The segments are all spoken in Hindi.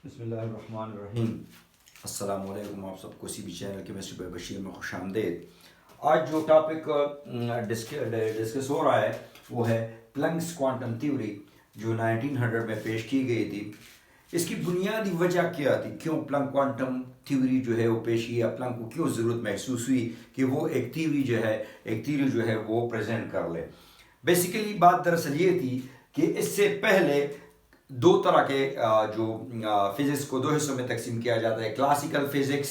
बिस्मिल्लाहिर्रहमानिर्रहीम। अस्सलाम वालेकुम। आप सबको C B channel chemistry by Bashir में खुश आमदेद। आज जो टॉपिक डिस्कस हो रहा है वो है प्लैंक्स क्वांटम थ्योरी जो 1900 में पेश की गई थी। इसकी बुनियादी वजह क्या थी, क्यों प्लैंक क्वांटम थ्योरी जो है वो पेश किया, प्लैंक को क्यों ज़रूरत महसूस हुई कि वो एक थ्योरी जो है वो प्रेजेंट कर ले। बेसिकली बात दरअसल ये थी कि इससे पहले दो तरह के जो फिजिक्स को दो हिस्सों में तकसीम किया जाता है, क्लासिकल फिजिक्स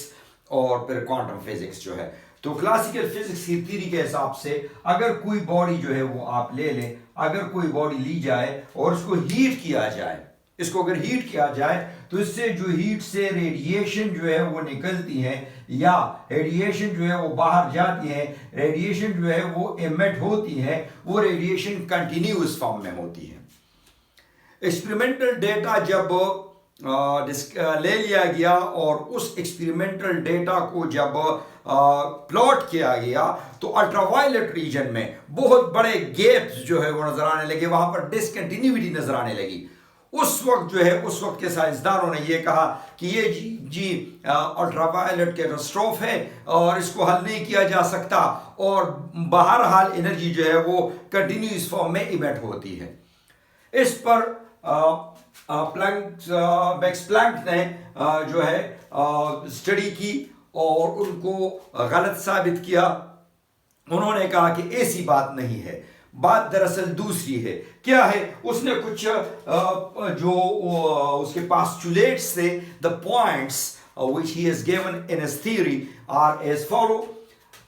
और फिर क्वांटम फिजिक्स जो है। तो क्लासिकल फिजिक्स की थ्योरी के हिसाब से अगर कोई बॉडी जो है वो आप ले लें, अगर कोई बॉडी ली जाए और उसको हीट किया जाए, इसको अगर हीट किया जाए तो इससे जो हीट से रेडिएशन जो है वो निकलती है या रेडिएशन जो है वो बाहर जाती है, रेडिएशन जो है वो एमिट होती है, वो रेडिएशन कंटिन्यूअस फॉर्म में होती है। एक्सपेरिमेंटल डेटा जब ले लिया गया और उस एक्सपेरिमेंटल डेटा को जब प्लॉट किया गया तो अल्ट्रावायलेट रीजन में बहुत बड़े गैप्स जो है वो नजर आने लगे, वहां पर डिसकंटिन्यूटी नजर आने लगी। उस वक्त के साइंसदानों ने यह कहा कि ये जी अल्ट्रावायलेट कैटास्ट्रोफ है और इसको हल नहीं किया जा सकता और बहरहाल एनर्जी जो है वो कंटिन्यूस फॉर्म में इमिट होती है। इस पर मैक्स प्लैंक ने जो है स्टडी की और उनको गलत साबित किया। उन्होंने कहा कि ऐसी बात नहीं है, बात दरअसल दूसरी है। क्या है? उसने कुछ जो उसके पास्टुलेट्स थे, the points which he has given in his theory are as follow.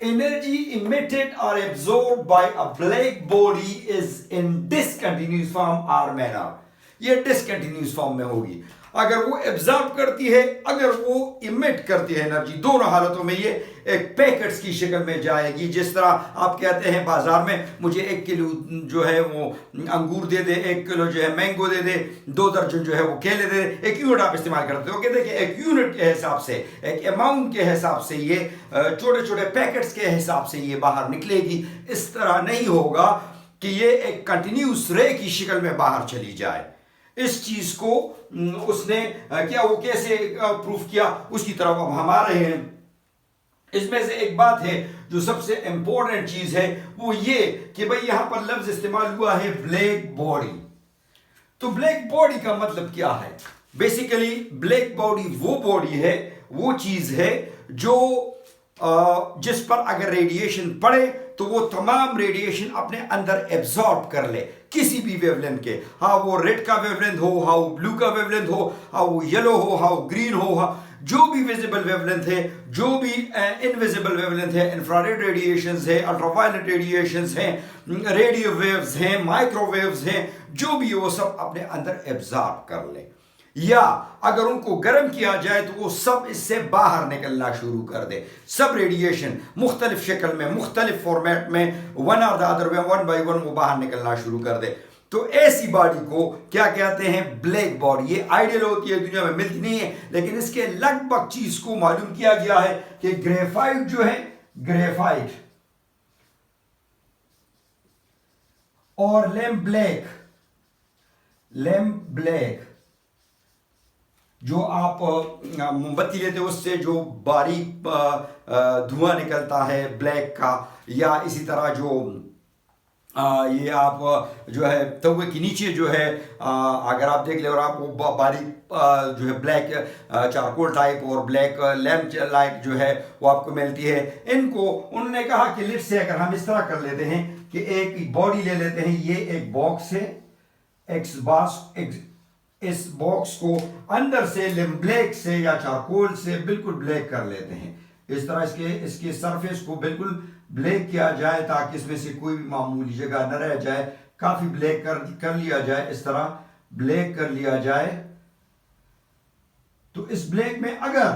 Energy emitted or absorbed by a black body is in discontinuous form or manner. ये डिसकंटिन्यूस फॉर्म में होगी। अगर वो एब्जॉर्ब करती है, अगर वो इमिट करती है एनर्जी, दोनों हालतों में ये एक पैकेट्स की शक्ल में जाएगी। जिस तरह आप कहते हैं बाजार में मुझे 1 किलो जो है वो अंगूर दे दे, 1 किलो जो है मैंगो दे दे, 2 दर्जन जो है वो केले दे दे, एक यूनिट आप इस्तेमाल करते हो। कहते हैं कि एक यूनिट के हिसाब से, एक अमाउंट के हिसाब से ये छोटे छोटे पैकेट्स के हिसाब से ये बाहर निकलेगी। इस तरह नहीं होगा कि ये एक कंटिन्यूस रे की शक्ल में बाहर चली जाए। इस चीज को उसने क्या, वो कैसे प्रूफ किया, उसकी तरफ अब हम आ रहे हैं। इसमें से एक बात है जो सबसे इंपॉर्टेंट चीज है, वो ये कि भाई यहां पर लफ्ज इस्तेमाल हुआ है ब्लैक बॉडी। तो ब्लैक बॉडी का मतलब क्या है? बेसिकली ब्लैक बॉडी वो बॉडी है, वो चीज है जो जिस पर अगर रेडिएशन पड़े तो वो तमाम रेडिएशन अपने अंदर एब्जॉर्ब कर ले, किसी भी वेवलेंथ के। हाँ वो रेड का वेवलेंथ हो, हाँ वो ब्लू का वेवलेंथ हो, हाँ वो येलो हो, हाँ वो ग्रीन हो, हाँ जो भी विजिबल वेवलेंथ है, जो भी इनविजिबल वेवलेंथ है, इंफ्रारेड रेडिएशंस है, अल्ट्रावायलेट रेडिएशंस हैं, रेडियो वेव्स हैं, माइक्रोवेव्स हैं, जो भी वो सब अपने अंदर एब्जॉर्ब कर ले। या अगर उनको गर्म किया जाए तो वो सब इससे बाहर निकलना शुरू कर दे। सब रेडिएशन मुख्तलिफ शक्ल में, मुख्तलिफ फॉर्मेट में, वन और the other way, one by one वो बाहर निकलना शुरू कर दे। तो ऐसी बॉडी को क्या कहते हैं? Black body. ये आइडियल होती है, दुनिया में मिलती नहीं है, लेकिन इसके लगभग चीज को मालूम किया गया है कि ग्रेफाइट जो है, ग्रेफाइट और लैम्प ब्लैक जो आप मोमबत्ती लेते हो उससे जो बारीक धुआं निकलता है ब्लैक का, या इसी तरह जो ये आप जो है तवे के नीचे जो है अगर आप देख ले और आप वो बारीक जो है ब्लैक चारकोल टाइप और ब्लैक लैम्प लाइट जो है वो आपको मिलती है। इनको उन्होंने कहा कि लिट से अगर हम इस तरह कर लेते हैं कि एक बॉडी ले लेते हैं, ये एक बॉक्स है, इस बॉक्स को अंदर से लैम्प ब्लैक से या चारकोल से बिल्कुल ब्लैक कर लेते हैं। इस तरह इसके सरफेस को बिल्कुल ब्लैक किया जाए ताकि इसमें से कोई भी मामूली जगह न रह जाए। काफी ब्लैक कर लिया जाए, इस तरह ब्लैक कर लिया जाए। तो इस ब्लैक में अगर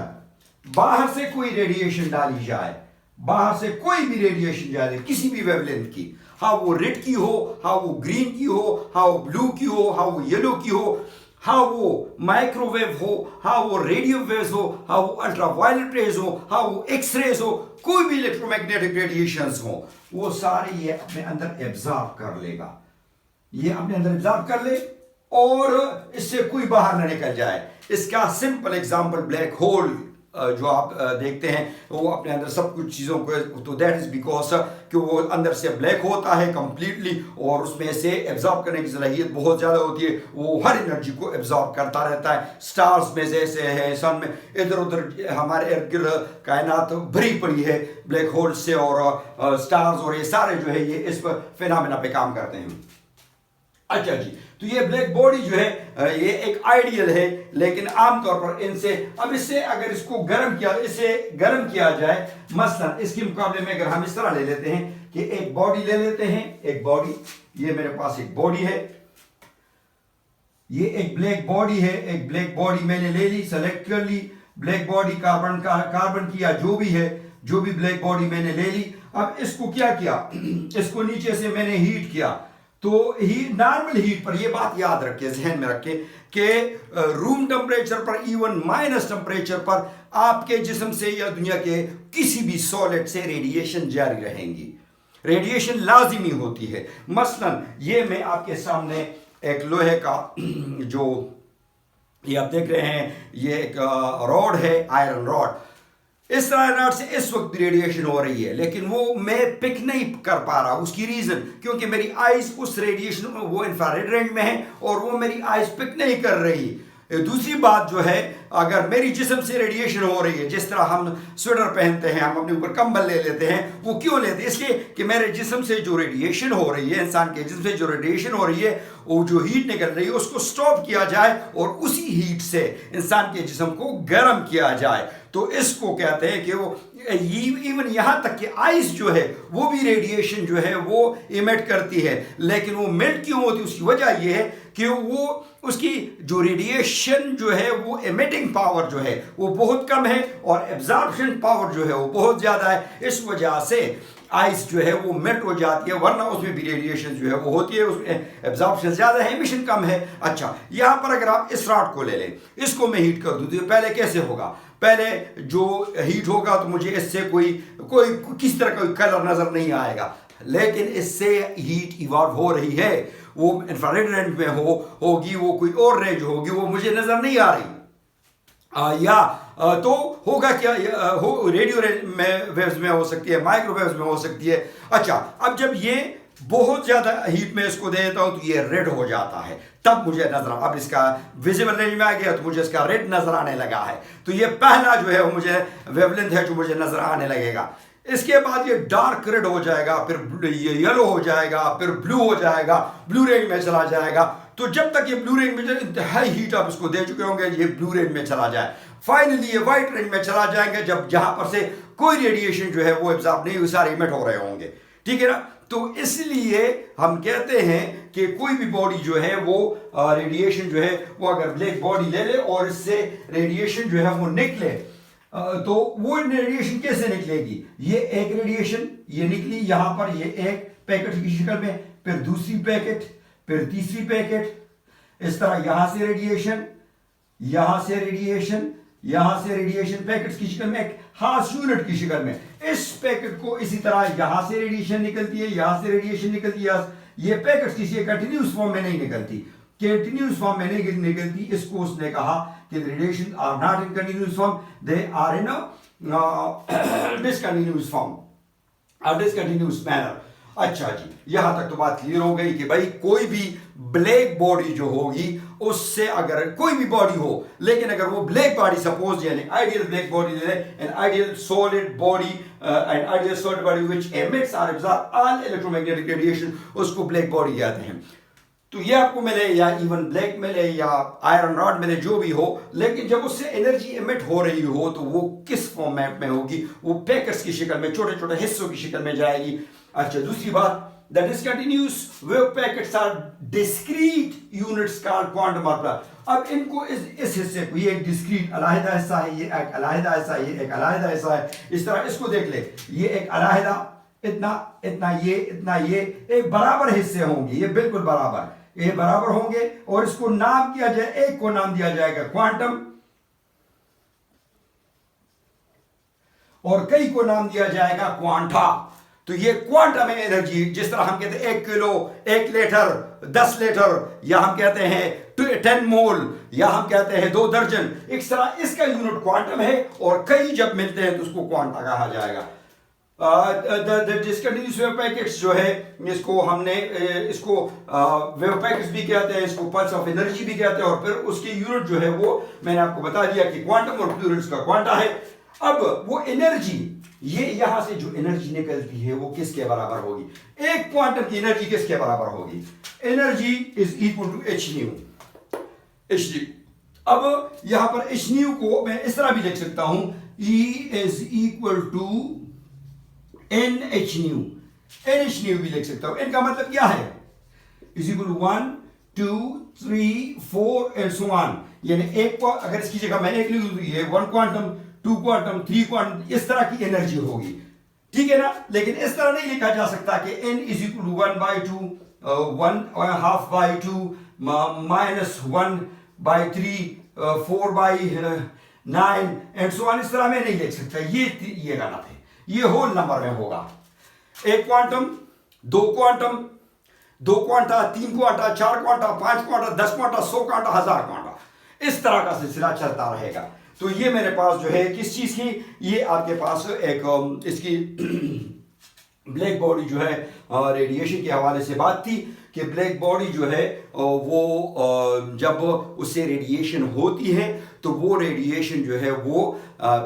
बाहर से कोई रेडिएशन डाली जाए, बाहर से कोई भी रेडिएशन जाए किसी भी वेवलेंथ की, हाँ वो रेड की हो, हाँ वो ग्रीन की हो, हाँ वो ब्लू की हो, हाँ वो येलो की हो, हाँ वो माइक्रोवेव हो, हाँ वो रेडियो वेव्स हो, हाँ वो अल्ट्रावायलेट रेज हो, हाँ वो एक्सरेज हो, कोई भी इलेक्ट्रोमैग्नेटिक रेडिएशंस हो, वो सारे ये अपने अंदर एब्जॉर्ब कर लेगा। ये अपने अंदर एब्जॉर्ब कर ले और इससे कोई बाहर न निकल जाए। इसका सिंपल एग्जांपल ब्लैक होल जो आप देखते हैं वो अपने अंदर सब कुछ चीज़ों को, तो दैट इज बिकॉज कि वो अंदर से ब्लैक होता है कंप्लीटली और उसमें से एब्जॉर्ब करने की सलाहियत बहुत ज़्यादा होती है, वो हर एनर्जी को एब्जॉर्ब करता रहता है। स्टार्स में जैसे है, सन में इधर उधर हमारे इर्द गिर्द कायनात भरी पड़ी है ब्लैक होल से, और स्टार्स और ये सारे जो है ये इस पर फिनोमेना पे काम करते हैं। अच्छा जी, तो ये ब्लैक बॉडी जो है ये एक आइडियल है, लेकिन आमतौर पर इनसे, अब इससे अगर इसको गर्म किया जाए, मसलन इसके मुकाबले में अगर हम इस तरह ले लेते हैं कि एक बॉडी ले लेते हैं, एक बॉडी, ये मेरे पास एक बॉडी है, ये एक ब्लैक बॉडी है, एक ब्लैक बॉडी मैंने ले ली, सेलेक्ट कर ली ब्लैक बॉडी, कार्बन की या जो भी है, जो भी ब्लैक बॉडी मैंने ले ली। अब इसको क्या किया, इसको नीचे से मैंने हीट किया, तो ही नॉर्मल हीट पर, ये बात याद रखिए, जहन में रखिए कि रूम टेम्परेचर पर, इवन माइनस टेम्परेचर पर आपके जिस्म से या दुनिया के किसी भी सॉलिड से रेडिएशन जारी रहेंगी, रेडिएशन लाजिमी होती है। मसलन ये मैं आपके सामने एक लोहे का जो ये आप देख रहे हैं, ये एक रॉड है, आयरन रॉड, इस तरह से इस वक्त रेडिएशन हो रही है, लेकिन वो मैं पिक नहीं कर पा रहा। उसकी रीजन, क्योंकि मेरी आइज उस रेडिएशन, वो इंफ्रारेड रेंज में है और वो मेरी आइज पिक नहीं कर रही। दूसरी बात जो है, अगर मेरी जिस्म से रेडिएशन हो रही है, जिस तरह हम स्वेटर पहनते हैं, हम अपने ऊपर कंबल ले लेते हैं, वो क्यों लेते हैं? इसलिए कि मेरे जिस्म से जो रेडिएशन हो रही है, इंसान के जिस्म से जो रेडिएशन हो रही है, वो जो हीट निकल रही है, उसको स्टॉप किया जाए और उसी हीट से इंसान के जिस्म को गर्म किया जाए। तो इसको कहते हैं कि वो इवन यहां तक कि आइस जो है वो भी रेडिएशन जो है वो इमिट करती है, लेकिन वो मेल्ट क्यों होती है? उसकी वजह ये है कि वो उसकी जो रेडिएशन जो है वो एमिटिंग पावर जो है वो बहुत कम है और एब्जॉर्प्शन पावर जो है वो बहुत ज्यादा है। इस वजह से आइस जो है वो मेल्ट हो जाती है, वरना उसमें भी रेडिएशन जो है वो होती है, उसमें एब्जॉर्प्शन ज्यादा है, एमिशन कम है। अच्छा, यहां पर अगर आप इस रॉड को ले लें, इसको मैं हीट कर दूं, तो पहले कैसे होगा? पहले जो हीट होगा तो मुझे इससे कोई किसी तरह का कलर नजर नहीं आएगा, लेकिन इससे हीट इवॉल्व हो रही है, वो इंफ्रारेड रेंज में होगी, वो कोई और रेंज होगी, वो मुझे नजर नहीं आ रही। तो होगा क्या, रेडियो में वेव्स में हो सकती है, माइक्रोवेव्स में हो सकती है। अच्छा, अब जब ये बहुत ज्यादा हीट में इसको दे देता हूं तो ये रेड हो जाता है, तब मुझे नजर, अब इसका विजिबल रेंज में आ गया तो मुझे इसका रेड नजर आने लगा है। तो ये पहला जो है वो मुझे वेवलेंथ है जो मुझे नजर आने लगेगा। इसके बाद ये डार्क रेड हो जाएगा, फिर ये येलो हो जाएगा, फिर ब्लू हो जाएगा, ब्लू रेंज में चला जाएगा। तो जब तक ये ब्लू रेंज में, इंतहाई हीट आप इसको दे चुके होंगे, ये ब्लू रेंज में चला जाए। फाइनली ये व्हाइट रेंज में चला जाएंगे, जब जहां पर से कोई रेडिएशन जो है वो एब्जॉर्ब नहीं, सारे इमिट हो रहे होंगे। ठीक है ना? तो इसलिए हम कहते हैं कि कोई भी बॉडी जो है वो रेडिएशन जो है वो, अगर ब्लैक बॉडी ले ले और इससे रेडिएशन जो है वो निकले, तो वो रेडिएशन कैसे निकलेगी? ये एक रेडिएशन ये निकली यहां पर, ये एक पैकेट की शक्ल में, फिर दूसरी पैकेट, फिर तीसरी पैकेट, इस तरह यहां से रेडिएशन, यहां से रेडिएशन, यहां से रेडिएशन पैकेट्स की शक्ल में, एक हाफ यूनिट की शक्ल में। इस पैकेट को इसी तरह यहां से रेडिएशन निकलती है, यहां से रेडिएशन निकलती है। ये पैकेट्स किसी कंटिन्यूस फॉर्म में नहीं निकलती, कंटिन्यूस फॉर्म में नहीं निकलती। इसको उसने कहा कि radiation are not in continuous form, they are in discontinuous form, discontinuous manner. अच्छा जी, यहां तक तो बात क्लियर हो गई कि भाई कोई भी ब्लैक बॉडी जो होगी, उससे अगर कोई भी बॉडी हो, लेकिन अगर वो ब्लैक बॉडी, सपोज यानी आइडियल ब्लैक बॉडी ले, an ideal solid body, an ideal solid body which emits और एब्जॉर्ब ऑल इलेक्ट्रोमैग्नेटिक रेडिएशन, उसको ब्लैक बॉडी कहते हैं। तो ये आपको मिले या इवन ब्लैक मिले या आयरन रॉड मिले, जो भी हो, लेकिन जब उससे एनर्जी एमिट हो रही हो तो वो किस फॉर्मेट में होगी? वो पैकेट्स की शक्ल में, छोटे छोटे हिस्सों की शक्ल में जाएगी। अच्छा, दूसरी बात, the discontinuous wave packets are discrete units called quantum orbital। अब इनको इस हिस्से को, ये एक डिस्क्रीट अलहदा हिस्सा है, ये एक अलहदा हिस्सा है, ये एक अलहदा हिस्सा है, इस तरह इसको देख ले, ये एक अलहदा, इतना इतना ये एक बराबर हिस्से होंगे, ये बिल्कुल बराबर, ये बराबर होंगे, और इसको नाम किया जाए, एक को नाम दिया जाएगा क्वांटम और कई को नाम दिया जाएगा क्वांटा। तो तो ये क्वांटम है एनर्जी। जिस तरह हम कहते हैं 1 किलो, 1 लीटर, 10 लीटर, या हम कहते हैं 10 मोल, या हम कहते हैं 2 दर्जन, इस तरह इसका यूनिट क्वांटम है। और कई जब मिलते हैं तो उसको क्वांटा कहा जाएगा। डिस्कंटिन्यूअस वेव पैकेट्स जो है, इसको हमने इसको वेव पैकेट्स भी कहते हैं, इसको पल्स ऑफ एनर्जी भी कहते हैं। और फिर उसकी यूनिट जो है वो मैंने आपको बता दिया कि क्वांटम और प्लूरल्स का क्वांटा है। अब वो एनर्जी, ये यहां से जो एनर्जी निकलती है वो किसके बराबर होगी? एक क्वांटम की एनर्जी किसके बराबर होगी? Energy is equal to H nu. H nu. अब यहां पर एच न्यू को मैं इस तरह भी लिख सकता हूं, E is equal to N H nu. N H nu भी लिख सकता हूं। एन का मतलब क्या है? Is equal to 1 2 3 4 and so on. यानी एक को अगर इसकी जगह मैं एक लिख दूं, ये 1 क्वांटम, 2 क्वांटम, 3 क्वांटम, इस तरह की एनर्जी होगी, ठीक है ना। लेकिन इस तरह नहीं लिखा जा सकता कि n is equal to 1/2, 1/2/2 -1/3, 4/9 and so on. इस तरह मैं नहीं लिख सकता, ये गलत है। ये होल नंबर में होगा। 1 quantum, 2 quantum, 2 quanta, 3 quanta, 4 quanta, 5 quanta, 10 quanta, 100 quanta, 1000 quanta, इस तरह का सिलसिला चलता रहेगा। तो ये मेरे पास जो है किस चीज की, ये आपके पास एक इसकी ब्लैक बॉडी जो है, रेडिएशन के हवाले से बात थी कि ब्लैक बॉडी जो है वो जब उससे रेडिएशन होती है तो वो रेडिएशन जो है वो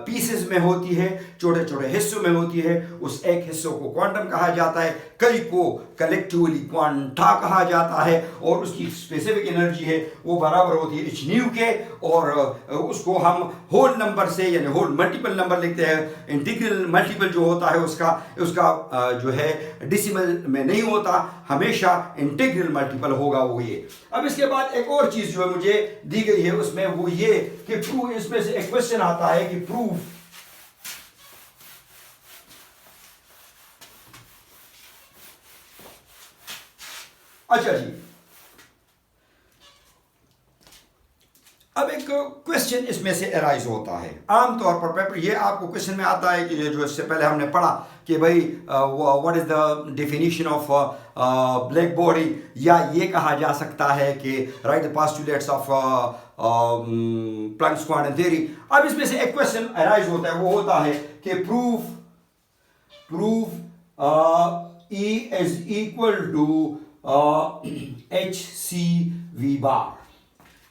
पीसेस में होती है, छोटे छोटे हिस्सों में होती है। उस एक हिस्सों को क्वांटम कहा जाता है, कई को कलेक्टिवली क्वांटा कहा जाता है। और उसकी स्पेसिफिक एनर्जी है वो बराबर होती है एच न्यू के। और उसको हम होल नंबर से, यानी होल मल्टीपल नंबर लिखते हैं। इंटीग्रल मल्टीपल जो होता है उसका जो है डेसिमल में नहीं होता, हमेशा इंटीग्रल मल्टीपल होगा वो ये। अब इसके बाद एक और चीज जो है मुझे दी गई है उसमें वो ये कि प्रूफ, इसमें से एक क्वेश्चन आता है कि प्रूफ अच्छा जी। अब एक क्वेश्चन इसमें से अराइज होता है आमतौर पर पेपर, ये आपको क्वेश्चन में आता है कि जो इससे पहले हमने पढ़ा कि भाई what is the definition of black body, या ये कहा जा सकता है कि right the postulates of Planck's quantum theory. अब इसमें से एक क्वेश्चन अराइज होता है, वो होता है कि proof E is equal to HCV bar.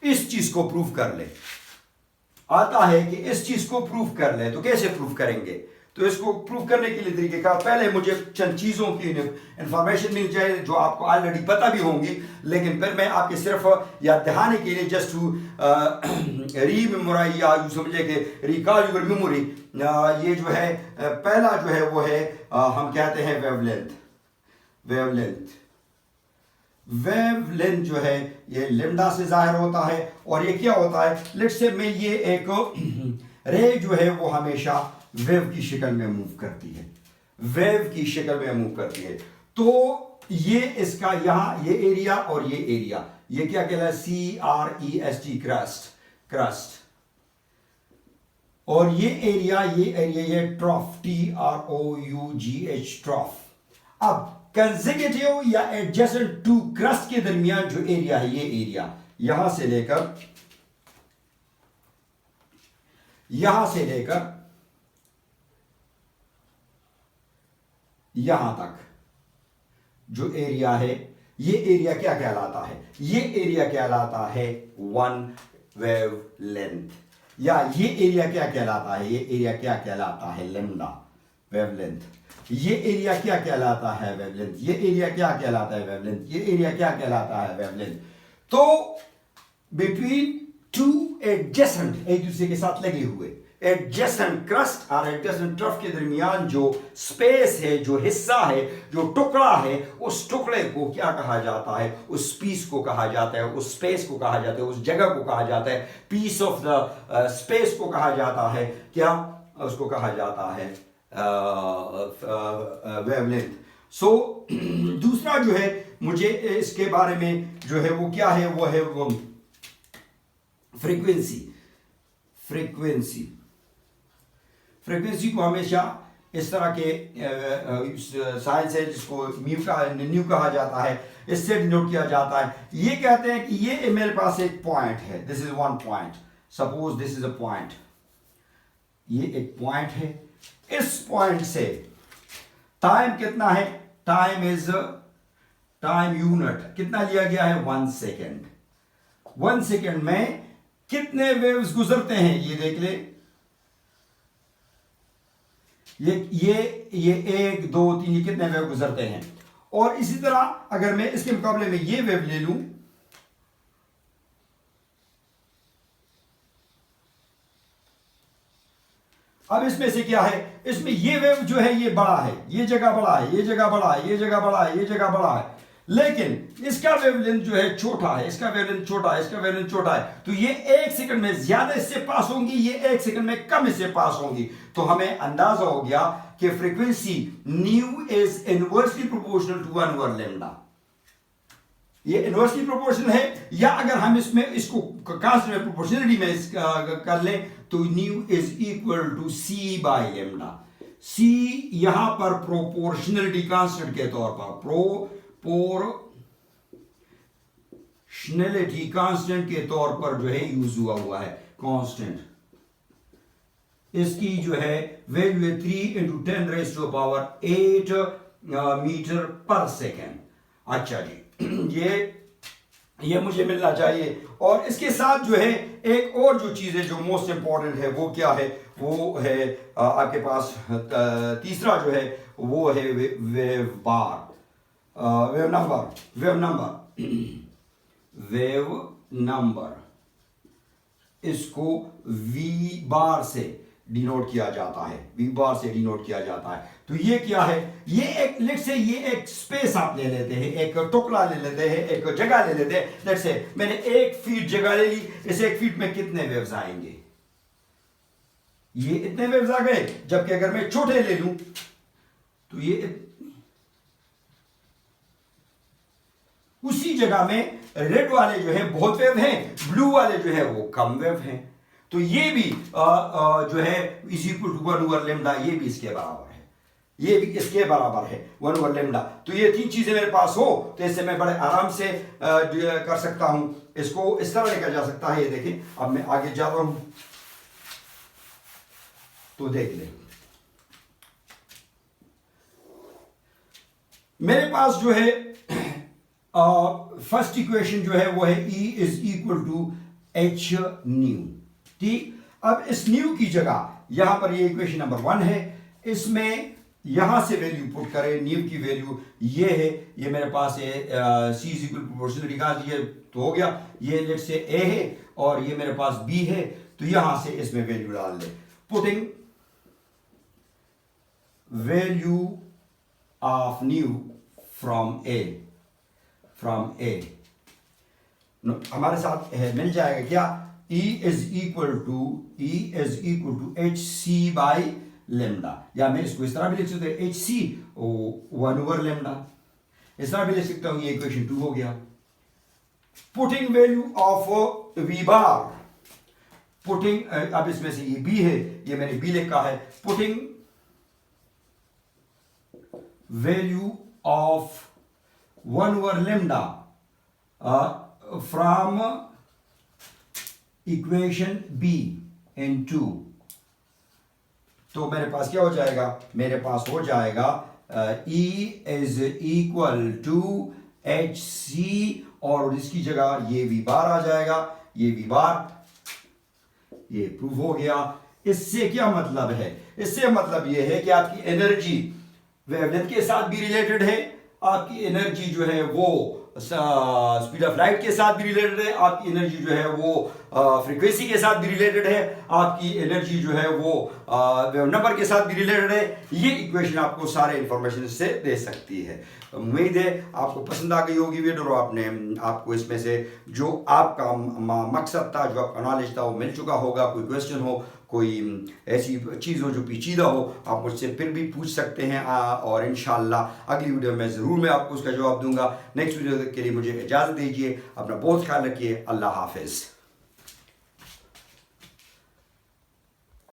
इस चीज को प्रूफ कर ले। आता है कि इस चीज को प्रूफ कर ले, तो कैसे प्रूफ करेंगे? तो इसको प्रूफ करने के लिए तरीके का, पहले मुझे चंद चीजों की इंफॉर्मेशन मिल जाए जो आपको ऑलरेडी पता भी होंगी, लेकिन फिर मैं आपके सिर्फ याद दिलाने के लिए जस्ट टू रीमेमोराइज, या यूं समझे कि रिकॉल योर मेमोरी। ये जो है पहला जो है वो है हम कहते हैं वेवलेंथ जो है ये लेमडा से जाहिर होता है। और ये क्या होता है, लेट्स से मैं ये एक रे जो है वो हमेशा वेव की शक्ल में मूव करती है, वेव की शक्ल में मूव करती है। तो ये इसका यहां ये एरिया और ये एरिया, ये क्या कहलाता है? CREST, crust. और ये एरिया ये ट्रॉफ, TROUGH, ट्रॉफ। अब कंसेक्यूटिव या एडजेसेंट टू क्रस्ट के दरमियान जो एरिया है, ये एरिया यहां से लेकर यहां तक जो एरिया है, ये एरिया क्या कहलाता है? ये एरिया कहलाता है वन वेव लेंथ। या ये एरिया क्या कहलाता है? ये एरिया क्या कहलाता है? Lambda wavelength. ये एरिया क्या कहलाता है? वेवलेंथ। ये एरिया क्या कहलाता है? वेवलेंथ। ये एरिया क्या कहलाता है? वेवलेंथ। तो बिटवीन टू एडजेसेंट, एक दूसरे के साथ लगे हुए एडजेसेंट क्रस्ट और एडजेसेंट ट्रफ के दरमियान जो स्पेस है, जो हिस्सा है, जो टुकड़ा है, उस टुकड़े को क्या कहा जाता है? उस पीस को कहा जाता है, उस स्पेस को कहा जाता है, उस जगह को कहा जाता है, पीस ऑफ द स्पेस को कहा जाता है, क्या उसको कहा जाता है? वेवलेंथ। सो दूसरा जो है मुझे इसके बारे में जो है वो क्या है, वो है वो फ्रीक्वेंसी को हमेशा इस तरह के साइंस है जिसको न्यू कहा जाता है, इससे डिनोट किया जाता है। ये कहते हैं कि ये मेरे पास एक पॉइंट है, this is one point, suppose this is a point, ये एक पॉइंट है। इस पॉइंट से टाइम कितना है, टाइम यूनिट कितना लिया गया है, 1 सेकेंड। 1 सेकेंड में कितने वेव्स गुजरते हैं ये देख ले, ये 1 2 3 ये कितने वेव गुजरते हैं। और इसी तरह अगर मैं इसके मुकाबले में ये वेव ले लूं, अब इसमें से क्या है, इसमें ये वेव जो है ये बड़ा है, ये जगह बड़ा है, ये जगह बड़ा है, ये जगह बड़ा है, ये जगह बड़ा है, लेकिन इसका वेवलेंथ जो है छोटा है, इसका वेवलेंथ छोटा है, इसका वेवलेंथ छोटा है। तो ये 1 सेकंड में ज्यादा इससे पास होंगी, ये 1 सेकंड में कम इससे पास होंगी। तो हमें अंदाजा हो गया कि frequency nu is inversely proportional to 1 over lambda. ये इनवर्सली प्रोपोर्शनल है, या अगर हम इसमें इसको कांस्टेंट प्रोपोर्शनलिटी में कर लें तो nu is equal to C by lambda. C यहां पर प्रोपोर्शनलिटी कांस्टेंट के तौर पर, प्रोपोर्शनलिटी कांस्टेंट के तौर पर जो है यूज हुआ है कांस्टेंट। इसकी जो है वैल्यू है 3 × 10⁸ मीटर पर सेकेंड। अच्छा जी, ये मुझे मिलना चाहिए। और इसके साथ जो है एक और जो चीज है जो मोस्ट इंपॉर्टेंट है, वो क्या है, वो है आपके पास तीसरा जो है वो है वेव नंबर। इसको वी बार से डिनोट किया जाता है, तो ये क्या है, ये एक लेट से ये एक स्पेस आप ले लेते हैं, एक टुकड़ा ले लेते हैं, एक जगह ले लेते हैं। लेट से मैंने 1 फीट जगह ले ली, इस 1 फीट में कितने वेव्स आएंगे, ये इतने वेव्स आ गए। जबकि अगर मैं छोटे ले लूं तो ये उसी जगह में रेड वाले जो है बहुत वेव हैं, ब्लू वाले जो है वो कम वेव हैं। तो ये भी जो है is equal to 1 over lambda, ये भी इसके बराबर है, ये भी इसके बराबर है 1 ओवर लैम्डा। तो ये 3 चीजें मेरे पास हो तो इससे मैं बड़े आराम से कर सकता हूं, इसको इस तरह लिखा जा सकता है। ये देखिए, अब मैं आगे जा रहा हूं तो देख ले, मेरे पास जो है फर्स्ट इक्वेशन जो है वो है E is equal to H nu. ठीक, अब इस न्यू की जगह यहां पर ये इक्वेशन नंबर 1 है, इसमें यहां से वैल्यू पुट करें, न्यू की वैल्यू ये है, ये मेरे पास है सी इज इक्वल प्रोपोर्शनल निकाल दिए तो हो गया। ये लेट से ए है और ये मेरे पास बी है, तो यहां से इसमें वैल्यू डाल दे, putting value of nu from A हमारे साथ मिल जाएगा क्या, E is equal to H C by lambda, या मैं इसको इस तरह भी लिख सकता हूं एच सी 1 ओवर लेमडा, इस तरह भी लिख सकता हूं। ये इक्वेशन 2 हो गया। Putting value of v bar, putting अब इसमें से ये बी है, ये मैंने बी लिखा है, putting value of 1 over lambda from equation be in 2, तो मेरे पास क्या हो जाएगा, मेरे पास हो जाएगा E is equal to H c और इसकी जगह ये वी बार आ जाएगा, ये वी बार, ये प्रूव हो गया। इससे क्या मतलब है, इससे मतलब ये है कि आपकी एनर्जी वेवलेंथ के साथ भी रिलेटेड है, आपकी एनर्जी जो है वो स्पीड ऑफ लाइट के साथ भी रिलेटेड है, आपकी एनर्जी जो है वो फ्रीक्वेंसी के साथ भी रिलेटेड है, आपकी एनर्जी जो है वो वेव नंबर के साथ भी रिलेटेड है। ये इक्वेशन आपको सारे इंफॉर्मेशन से दे सकती है। उम्मीद है आपको पसंद आ गई होगी वीडियो, और आपको इसमें से जो आपका मकसद था, जो आपका नॉलेज था वो मिल चुका होगा। कोई क्वेश्चन हो, कोई ऐसी चीज़ हो जो पेचीदा हो, आप मुझसे फिर भी पूछ सकते हैं, और इंशाल्लाह अगली वीडियो में ज़रूर मैं आपको उसका जवाब दूंगा। नेक्स्ट वीडियो के लिए मुझे इजाज़त दीजिए, अपना बहुत ख्याल रखिए, अल्लाह हाफिज़।